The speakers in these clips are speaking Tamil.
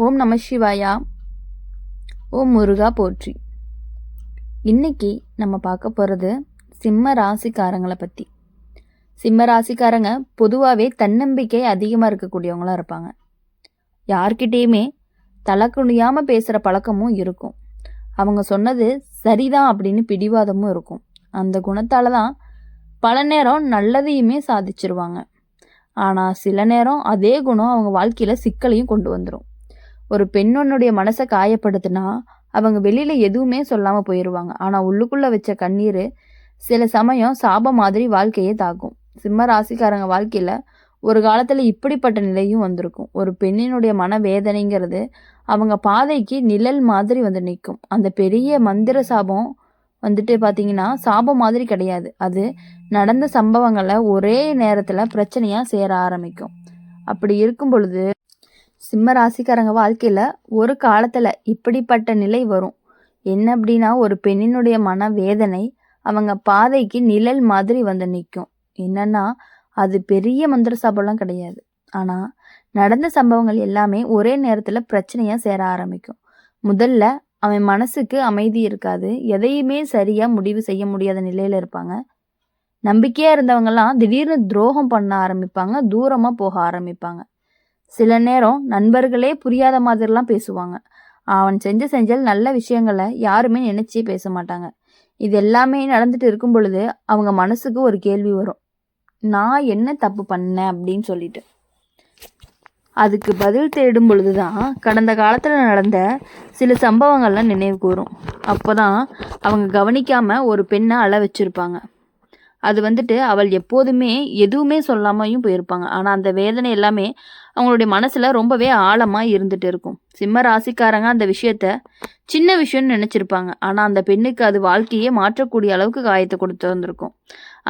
ஓம் நம சிவாயா. ஓம் முருகா போற்றி. இன்னைக்கு நம்ம பார்க்க போகிறது சிம்ம ராசிக்காரங்களை பற்றி. சிம்ம ராசிக்காரங்க பொதுவாகவே தன்னம்பிக்கை அதிகமாக இருக்கக்கூடியவங்களாக இருப்பாங்க. யார்கிட்டேயுமே தலை குனியாமல் பேசுகிற பழக்கமும் இருக்கும். அவங்க சொன்னது சரிதான் அப்படின்னு பிடிவாதமும் இருக்கும். அந்த குணத்தால் தான் பல நேரம் நல்லதையுமே சாதிச்சிருவாங்க. ஆனால் சில நேரம் அதே குணம் அவங்க வாழ்க்கையில் சிக்கலையும் கொண்டு வந்துடும். ஒரு பெண்ணொன்னுடைய மனசை காயப்படுத்தினா அவங்க வெளியில் எதுவுமே சொல்லாமல் போயிடுவாங்க. ஆனால் உள்ளுக்குள்ளே வச்ச கண்ணீர் சில சமயம் சாபம் மாதிரி வாழ்க்கையே தாக்கும். சிம்ம ராசிக்காரங்க வாழ்க்கையில் ஒரு காலத்தில் இப்படிப்பட்ட நிலையும் வந்திருக்கும். ஒரு பெண்ணினுடைய மனவேதனைங்கிறது அவங்க பாதைக்கு நிழல் மாதிரி வந்து நிற்கும். அந்த பெரிய மந்திர சாபம் பார்த்தீங்கன்னா சாபம் மாதிரி கிடையாது. அது நடந்த சம்பவங்களை ஒரே நேரத்தில் பிரச்சனையாக சேர ஆரம்பிக்கும். அப்படி இருக்கும் பொழுது சிம்ம ராசிக்காரங்க வாழ்க்கையில் ஒரு காலத்தில் இப்படிப்பட்ட நிலை வரும். என்ன அப்படின்னா, ஒரு பெண்ணினுடைய மனவேதனை அவங்க பாதைக்கு நிழல் மாதிரி வந்து நிற்கும். என்னன்னா, அது பெரிய மந்திர சாபம்லாம் கிடையாது. ஆனால் நடந்த சம்பவங்கள் எல்லாமே ஒரே நேரத்தில் பிரச்சனையாக சேர ஆரம்பிக்கும். முதல்ல அவன் மனசுக்கு அமைதி இருக்காது. எதையுமே சரியாக முடிவு செய்ய முடியாத நிலையில் இருப்பாங்க. நம்பிக்கையாக இருந்தவங்கெல்லாம் திடீர்னு துரோகம் பண்ண ஆரம்பிப்பாங்க. தூரமாக போக ஆரம்பிப்பாங்க. சில நேரம் நண்பர்களே புரியாத மாதிரிலாம் பேசுவாங்க. அவன் செஞ்சல் நல்ல விஷயங்களை யாருமே நினைச்சே பேச மாட்டாங்க. இது எல்லாமே நடந்துட்டு இருக்கும் பொழுது அவங்க மனசுக்கு ஒரு கேள்வி வரும், நான் என்ன தப்பு பண்ணேன் அப்படின்னு சொல்லிட்டு. அதுக்கு பதில் தேடும் பொழுதுதான் கடந்த காலத்தில் நடந்த சில சம்பவங்கள்லாம் நினைவுக்கு வரும். அப்போதான் அவங்க கவனிக்காம ஒரு பெண்ணை அழ வச்சிருப்பாங்க. அது அவள் எப்போதுமே எதுவுமே சொல்லாமையும் போயிருப்பாங்க. ஆனால் அந்த வேதனை எல்லாமே அவங்களுடைய மனசில் ரொம்பவே ஆழமாக இருந்துட்டு இருக்கும். சிம்ம ராசிக்காரங்க அந்த விஷயத்த சின்ன விஷயம்னு நினச்சிருப்பாங்க. ஆனால் அந்த பெண்ணுக்கு அது வாழ்க்கையே மாற்றக்கூடிய அளவுக்கு காயத்தை கொடுத்து வந்திருக்கும்.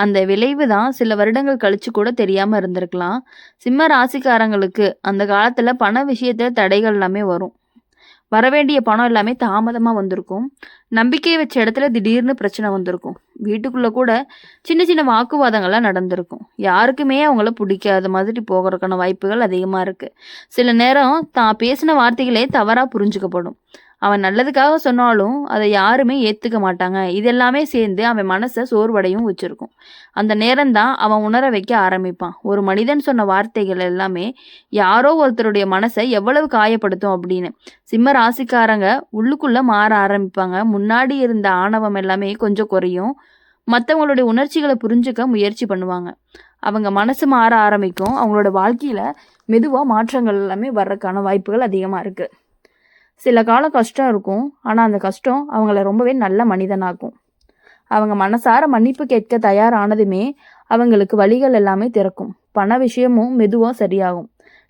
அந்த விளைவு தான் சில வருடங்கள் கழிச்சு கூட தெரியாமல் இருந்திருக்கலாம். சிம்ம ராசிக்காரங்களுக்கு அந்த காலத்தில் பண விஷயத்தில் தடைகள் எல்லாமே வரும். வரவேண்டிய பணம் எல்லாமே தாமதமாக வந்திருக்கும். நம்பிக்கையை வச்ச இடத்துல திடீர்னு பிரச்சனை வந்திருக்கும். வீட்டுக்குள்ளே கூட சின்ன சின்ன வாக்குவாதங்கள்லாம் நடந்திருக்கும். யாருக்குமே அவங்கள பிடிக்காத மாதிரி போகிறதுக்கான வாய்ப்புகள் அதிகமாக இருக்குது. சில நேரம் தான் பேசின வார்த்தைகளே தவறாக புரிஞ்சுக்கப்படும். அவன் நல்லதுக்காக சொன்னாலும் அதை யாருமே ஏற்றுக்க மாட்டாங்க. இதெல்லாமே சேர்ந்து அவன் மனசை சோர்வடையும் வச்சுருக்கும். அந்த நேரம்தான் அவன் உணர வைக்க ஆரம்பிப்பான். ஒரு மனிதன் சொன்ன வார்த்தைகள் எல்லாமே யாரோ ஒருத்தருடைய மனசை எவ்வளவு காயப்படுத்தும் அப்படின்னு. சிம்ம ராசிக்காரங்க உள்ளுக்குள்ளே மாற ஆரம்பிப்பாங்க. முன்னாடி இருந்த ஆணவம் எல்லாமே கொஞ்சம் குறையும். மற்றவங்களுடைய உணர்ச்சிகளை புரிஞ்சுக்க முயற்சி பண்ணுவாங்க. அவங்க மனசு மாற ஆரம்பிக்கும். அவங்களோட வாழ்க்கையில் மெதுவாக மாற்றங்கள் எல்லாமே வர்றதுக்கான வாய்ப்புகள் அதிகமாக இருக்குது. சில காலம் கஷ்டம் இருக்கும். ஆனால் அந்த கஷ்டம் அவங்கள ரொம்பவே நல்ல மனிதனாக்கும். அவங்க மனசார மன்னிப்பு கேட்க தயாரானதுமே அவங்களுக்கு வழிகள் எல்லாமே திறக்கும். பண விஷயமும் மெதுவாக சரியாகும்.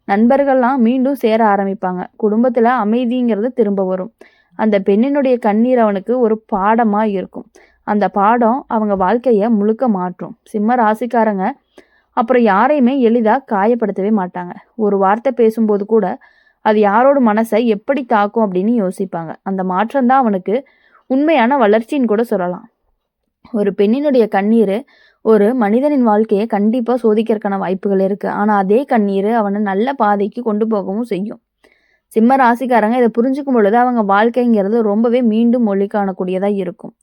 நண்பர்கள்லாம் மீண்டும் சேர ஆரம்பிப்பாங்க. குடும்பத்தில் அமைதிங்கிறது திரும்ப வரும். அந்த பெண்ணினுடைய கண்ணீர் அவனுக்கு ஒரு பாடமாக இருக்கும். அந்த பாடம் அவங்க வாழ்க்கையை முழுக்க மாற்றும். சிம்ம ராசிக்காரங்க அப்புறம் யாரையுமே எளிதாக காயப்படுத்தவே மாட்டாங்க. ஒரு வார்த்தை பேசும்போது கூட அது யாரோட மனசை எப்படி தாக்கும் அப்படின்னு யோசிப்பாங்க. அந்த மாற்றம்தான் அவனுக்கு உண்மையான வளர்ச்சின்னு கூட சொல்லலாம். ஒரு பெண்ணினுடைய கண்ணீர் ஒரு மனிதனின் வாழ்க்கையை கண்டிப்பாக சோதிக்கிறதுக்கான வாய்ப்புகள் இருக்குது. ஆனால் அதே கண்ணீர் அவனை நல்ல பாதைக்கு கொண்டு போகவும் செய்யும். சிம்ம ராசிக்காரங்க இதை புரிஞ்சுக்கும் பொழுது அவங்க வாழ்க்கைங்கிறது ரொம்பவே மீண்டும் மொழி காணக்கூடியதாக இருக்கும்.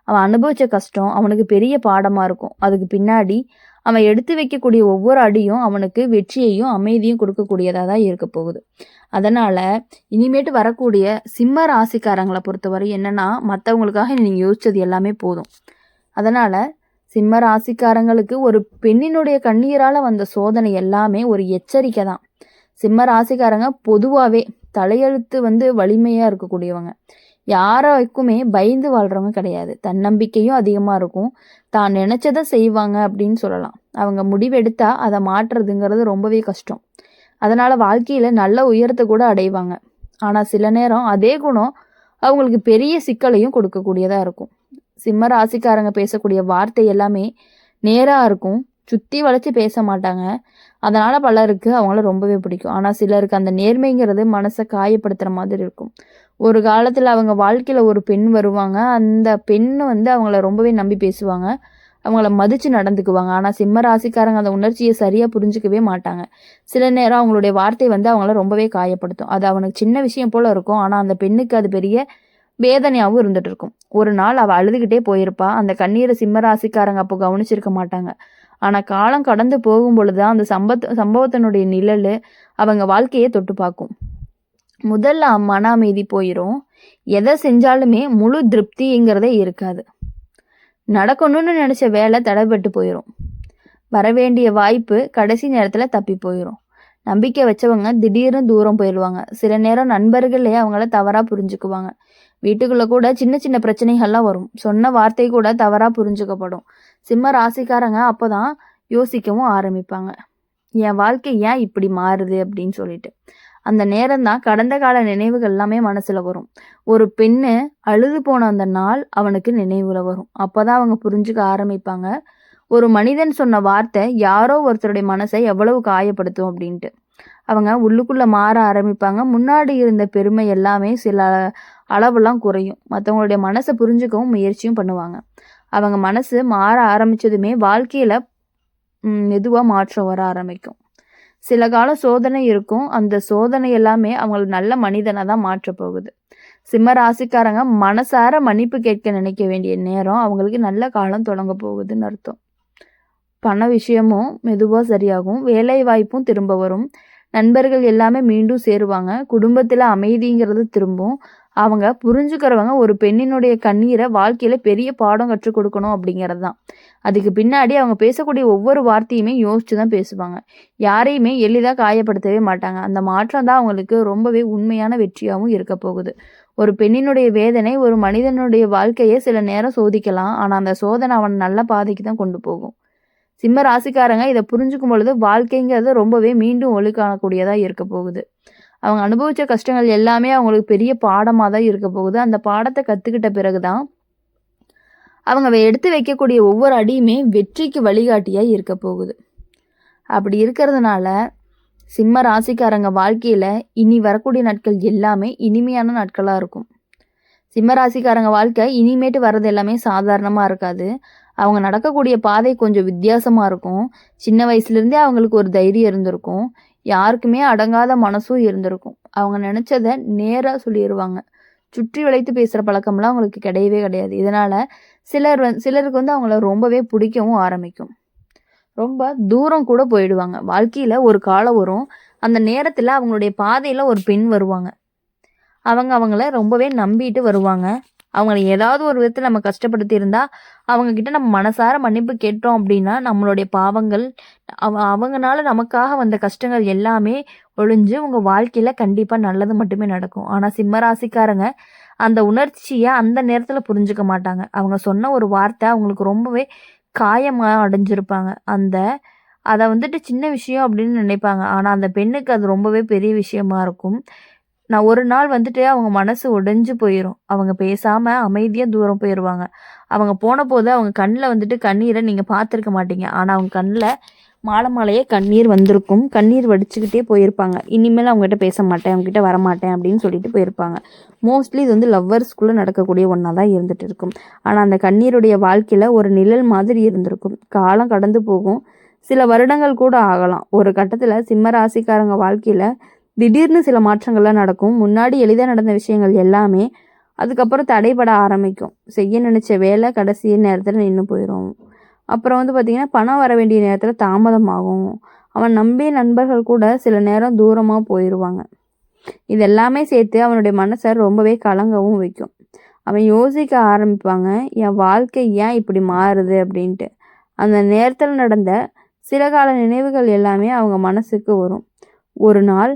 அவன் அனுபவித்த கஷ்டம் அவனுக்கு பெரிய பாடமாக இருக்கும். அதுக்கு பின்னாடி அவன் எடுத்து வைக்கக்கூடிய ஒவ்வொரு அடியும் அவனுக்கு வெற்றியையும் அமைதியும் கொடுக்கக்கூடியதாக தான் இருக்க போகுது. அதனால் இனிமேட்டு வரக்கூடிய சிம்ம ராசிக்காரங்களை பொறுத்தவரை என்னென்னா, மற்றவங்களுக்காக நீங்கள் யோசித்தது எல்லாமே போதும். அதனால் சிம்ம ராசிக்காரங்களுக்கு ஒரு பெண்ணினுடைய கண்ணீரால் வந்த சோதனை எல்லாமே ஒரு எச்சரிக்கை தான். சிம்ம ராசிக்காரங்க பொதுவாகவே தலையெழுத்து வலிமையாக இருக்கக்கூடியவங்க. யாருக்குமே பயந்து வாழ்கிறவங்க கிடையாது. தன்னம்பிக்கையும் அதிகமாக இருக்கும். தான் நினச்சதை செய்வாங்க அப்படின்னு சொல்லலாம். அவங்க முடிவெடுத்தா அதை மாற்றுறதுங்கிறது ரொம்பவே கஷ்டம். அதனால் வாழ்க்கையில் நல்ல உயரத்தை கூட அடைவாங்க. ஆனால் சில நேரம் அதே குணம் அவங்களுக்கு பெரிய சிக்கலையும் கொடுக்கக்கூடியதாக இருக்கும். சிம்ம ராசிக்காரங்க பேசக்கூடிய வார்த்தை எல்லாமே நேராக இருக்கும். சுற்றி வளைச்சி பேச மாட்டாங்க. அதனால் பலருக்கு அவங்கள ரொம்பவே பிடிக்கும். ஆனால் சிலருக்கு அந்த நேர்மைங்கிறது மனசை காயப்படுத்துகிற மாதிரி இருக்கும். ஒரு காலத்தில் அவங்க வாழ்க்கையில் ஒரு பெண் வருவாங்க. அந்த பெண் அவங்கள ரொம்பவே நம்பி பேசுவாங்க. அவங்கள மதித்து நடந்துக்குவாங்க. ஆனால் சிம்ம ராசிக்காரங்க அந்த உணர்ச்சியை சரியாக புரிஞ்சிக்கவே மாட்டாங்க. சில நேரம் அவங்களுடைய வார்த்தை அவங்கள ரொம்பவே காயப்படுத்தும். அது அவனுக்கு சின்ன விஷயம் போல் இருக்கும், ஆனால் அந்த பெண்ணுக்கு அது பெரிய வேதனையாகவும் இருந்துட்டு இருக்கும். ஒரு நாள் அவள் அழுதுகிட்டே போயிருப்பா. அந்த கண்ணீரை சிம்ம ராசிக்காரங்க அப்போ கவனிச்சிருக்க மாட்டாங்க. ஆனால் காலம் கடந்து போகும் பொழுதுதான் அந்த சம்பவத்தினுடைய நிழல் அவங்க வாழ்க்கையை தொட்டு பார்க்கும். முதல்ல மன அமைதி போயிடும். எதை செஞ்சாலுமே முழு திருப்திங்கிறதே இருக்காது. நடக்கணும்னு நினச்ச வேலை தடைபட்டு போயிடும். வரவேண்டிய வாய்ப்பு கடைசி நேரத்தில் தப்பி போயிடும். நம்பிக்கை வச்சவங்க திடீர்னு தூரம் போயிடுவாங்க. சில நேரம் நண்பர்களே அவங்கள தவறாக புரிஞ்சுக்குவாங்க. வீட்டுக்குள்ளே கூட சின்ன சின்ன பிரச்சனைகள்லாம் வரும். சொன்ன வார்த்தை கூட தவறாக புரிஞ்சுக்கப்படும். சிம்ம ராசிக்காரங்க அப்போ தான் யோசிக்கவும் ஆரம்பிப்பாங்க, என் வாழ்க்கை ஏன் இப்படி மாறுது அப்படின்னு சொல்லிட்டு. அந்த நேரம் தான் கடந்த கால நினைவுகள் எல்லாமே மனசில் வரும். ஒரு பெண்ணு அழுது போன அந்த நாள் அவனுக்கு நினைவுல வரும். அப்போ தான் அவங்க புரிஞ்சுக்க ஆரம்பிப்பாங்க, ஒரு மனிதன் சொன்ன வார்த்தை யாரோ ஒருத்தருடைய மனசை எவ்வளவு காயப்படுத்தும் அப்படின்ட்டு. அவங்க உள்ளுக்குள்ளே மாற ஆரம்பிப்பாங்க. முன்னாடி இருந்த பெருமை எல்லாமே சில அளவுலாம் குறையும். மற்றவங்களுடைய மனசை புரிஞ்சுக்கவும் முயற்சியும் பண்ணுவாங்க. அவங்க மனசு மாற ஆரம்பித்ததுமே வாழ்க்கையில் மெதுவாக மாற்றம் வர ஆரம்பிக்கும். சில கால சோதனை இருக்கும். அந்த சோதனை எல்லாமே அவங்களுக்கு நல்ல மனிதனாக தான் மாற்ற போகுது. சிம்ம ராசிக்காரங்க மனசார மன்னிப்பு கேட்க நினைக்க வேண்டிய நேரம் அவங்களுக்கு நல்ல காலம் தொடங்க போகுதுன்னு அர்த்தம். பண விஷயமும் மெதுவாக சரியாகும். வேலை வாய்ப்பும் திரும்ப வரும். நண்பர்கள் எல்லாமே மீண்டும் சேருவாங்க. குடும்பத்தில் அமைதிங்கிறது திரும்பும். அவங்க புரிஞ்சுக்கிறவங்க ஒரு பெண்ணினுடைய கண்ணீரை வாழ்க்கையில் பெரிய பாடம் கற்றுக் கொடுக்கணும் அப்படிங்கிறது தான். அதுக்கு பின்னாடி அவங்க பேசக்கூடிய ஒவ்வொரு வார்த்தையுமே யோசிச்சு தான் பேசுவாங்க. யாரையுமே எளிதாக காயப்படுத்தவே மாட்டாங்க. அந்த மாற்றம் தான் அவங்களுக்கு ரொம்பவே உண்மையான வெற்றியாகவும் இருக்க போகுது. ஒரு பெண்ணினுடைய வேதனை ஒரு மனிதனுடைய வாழ்க்கையை சில நேரம் சோதிக்கலாம். ஆனால் அந்த சோதனை அவன் நல்ல பாதைக்கு தான் கொண்டு போகும். சிம்ம ராசிக்காரங்க இதை புரிஞ்சுக்கும் பொழுது வாழ்க்கைங்கிறது ரொம்பவே மீண்டும் ஒளி காணக்கூடியதாக இருக்க போகுது. அவங்க அனுபவித்த கஷ்டங்கள் எல்லாமே அவங்களுக்கு பெரிய பாடமாக தான் இருக்க போகுது. அந்த பாடத்தை கற்றுக்கிட்ட பிறகு தான் அவங்க எடுத்து வைக்கக்கூடிய ஒவ்வொரு அடியுமே வெற்றிக்கு வழிகாட்டியாக இருக்க போகுது. அப்படி இருக்கிறதுனால சிம்ம ராசிக்காரங்க வாழ்க்கையில் இனி வரக்கூடிய நாட்கள் எல்லாமே இனிமையான நாட்களாக இருக்கும். சிம்ம ராசிக்காரங்க வாழ்க்கை இனிமேட்டு வர்றது எல்லாமே சாதாரணமாக இருக்காது. அவங்க நடக்கக்கூடிய பாதை கொஞ்சம் வித்தியாசமாக இருக்கும். சின்ன வயசுலேருந்தே அவங்களுக்கு ஒரு தைரியம் இருந்திருக்கும். யாருக்குமே அடங்காத மனசும் இருந்திருக்கும். அவங்க நினச்சதை நேராக சொல்லிடுவாங்க. சுற்றி வளைத்து பேசுகிற பழக்கம்லாம் அவங்களுக்கு கிடையவே கிடையாது. இதனால் சிலருக்கு அவங்கள ரொம்பவே பிடிக்கவும் ஆரம்பிக்கும். ரொம்ப தூரம் கூட போயிடுவாங்க. வாழ்க்கையில் ஒரு காலம் வரும். அந்த நேரத்தில் அவங்களுடைய பாதையில் ஒரு பெண் வருவாங்க. அவங்கள ரொம்பவே நம்பிட்டு வருவாங்க. அவங்கள ஏதாவது ஒரு விதத்தில் நம்ம கஷ்டப்படுத்தி இருந்தால் அவங்கக்கிட்ட நம்ம மனசார மன்னிப்பு கேட்டோம் அப்படின்னா நம்மளுடைய பாவங்கள் அவங்கனால நமக்காக வந்த கஷ்டங்கள் எல்லாமே ஒழிஞ்சு உங்கள் வாழ்க்கையில் கண்டிப்பாக நல்லது மட்டுமே நடக்கும். ஆனால் சிம்மராசிக்காரங்க அந்த உணர்ச்சியை அந்த நேரத்தில் புரிஞ்சுக்க மாட்டாங்க. அவங்க சொன்ன ஒரு வார்த்தை அவங்களுக்கு ரொம்பவே காயமாக அடைஞ்சிருப்பாங்க. அதை சின்ன விஷயம் அப்படின்னு நினைப்பாங்க. ஆனால் அந்த பெண்ணுக்கு அது ரொம்பவே பெரிய விஷயமா இருக்கும். நான் ஒரு நாள் அவங்க மனசு உடைஞ்சு போயிடும். அவங்க பேசாமல் அமைதியாக தூரம் போயிடுவாங்க. அவங்க போன போது அவங்க கண்ணில் கண்ணீரை நீங்கள் பார்த்துருக்க மாட்டீங்க. ஆனால் அவங்க கண்ணில் மாலையே கண்ணீர் வந்திருக்கும். கண்ணீர் வடிச்சுக்கிட்டே போயிருப்பாங்க. இனிமேல் அவங்ககிட்ட பேச மாட்டேன், அவங்ககிட்ட வரமாட்டேன் அப்படின்னு சொல்லிட்டு போயிருப்பாங்க. மோஸ்ட்லி இது லவ்வர்ஸ்குள்ளே நடக்கக்கூடிய ஒன்றா தான் இருந்துகிட்டு இருக்கும். ஆனால் அந்த கண்ணீருடைய வாழ்க்கையில் ஒரு நிழல் மாதிரி இருந்திருக்கும். காலம் கடந்து போகும். சில வருடங்கள் கூட ஆகலாம். ஒரு கட்டத்தில் சிம்ம ராசிக்காரங்க வாழ்க்கையில் திடீர்னு சில மாற்றங்கள்லாம் நடக்கும். முன்னாடி எளிதாக நடந்த விஷயங்கள் எல்லாமே அதுக்கப்புறம் தடைபட ஆரம்பிக்கும். செய்ய நினச்ச வேலை கடைசி நேரத்தில் நின்று போயிடும். அப்புறம் பார்த்திங்கன்னா பணம் வர வேண்டிய நேரத்தில் தாமதமாகும். அவன் நம்பிய நண்பர்கள் கூட சில நேரம் தூரமாக போயிடுவாங்க. இதெல்லாமே சேர்த்து அவனுடைய மனசை ரொம்பவே கலங்கவும் வைக்கும். அவன் யோசிக்க ஆரம்பிப்பாங்க, என் வாழ்க்கை ஏன் இப்படி மாறுது அப்படின்ட்டு. அந்த நேரத்தில் நடந்த சில கால நினைவுகள் எல்லாமே அவங்க மனசுக்கு வரும். ஒரு நாள்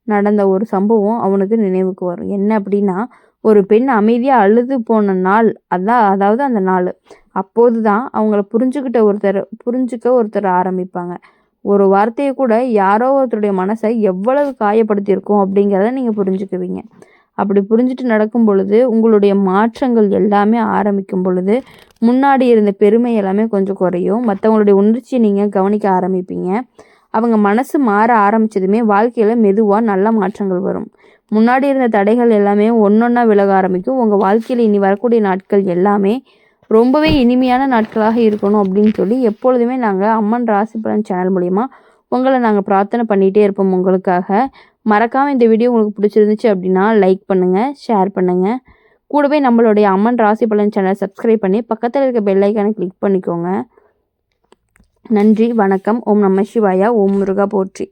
நடந்த ஒரு சம்பவம் அவனுக்கு நினைவுக்கு வரும். என்ன அப்படின்னா, ஒரு பெண் அமைதியாக அழுது போன நாள். அதாவது அந்த நாள். அப்போது தான் அவங்கள புரிஞ்சுக்க ஒருத்தர் ஆரம்பிப்பாங்க. ஒரு வார்த்தையை கூட யாரோ ஒருத்தருடைய மனசை எவ்வளவு காயப்படுத்தியிருக்கோம் அப்படிங்கிறத நீங்கள் புரிஞ்சுக்குவீங்க. அப்படி புரிஞ்சுட்டு நடக்கும் பொழுது உங்களுடைய மாற்றங்கள் எல்லாமே ஆரம்பிக்கும் பொழுது முன்னாடி இருந்த பெருமை எல்லாமே கொஞ்சம் குறையும். மற்றவங்களுடைய உணர்ச்சியை நீங்கள் கவனிக்க ஆரம்பிப்பீங்க. அவங்க மனசு மாற ஆரம்பித்ததுமே வாழ்க்கையில் மெதுவாக நல்ல மாற்றங்கள் வரும். முன்னாடி இருந்த தடைகள் எல்லாமே ஒன்றொன்னா விலக ஆரம்பிக்கும். உங்கள் வாழ்க்கையில் இனி வரக்கூடிய நாட்கள் எல்லாமே ரொம்பவே இனிமையான நாட்களாக இருக்கணும் அப்படின்னு சொல்லி எப்பொழுதுமே நாங்கள் அம்மன் ராசி பலன் சேனல் மூலிமா உங்களை நாங்கள் பிரார்த்தனை பண்ணிகிட்டே இருப்போம் உங்களுக்காக. மறக்காமல் இந்த வீடியோ உங்களுக்கு பிடிச்சிருந்துச்சு அப்படின்னா லைக் பண்ணுங்கள், ஷேர் பண்ணுங்கள். கூடவே நம்மளுடைய அம்மன் ராசி பலன் சேனல் சப்ஸ்கிரைப் பண்ணி பக்கத்தில் இருக்க பெல் ஐக்கானை கிளிக் பண்ணிக்கோங்க. நன்றி, வணக்கம். ஓம் நம சிவாயா. ஓம் முருகா போற்றி.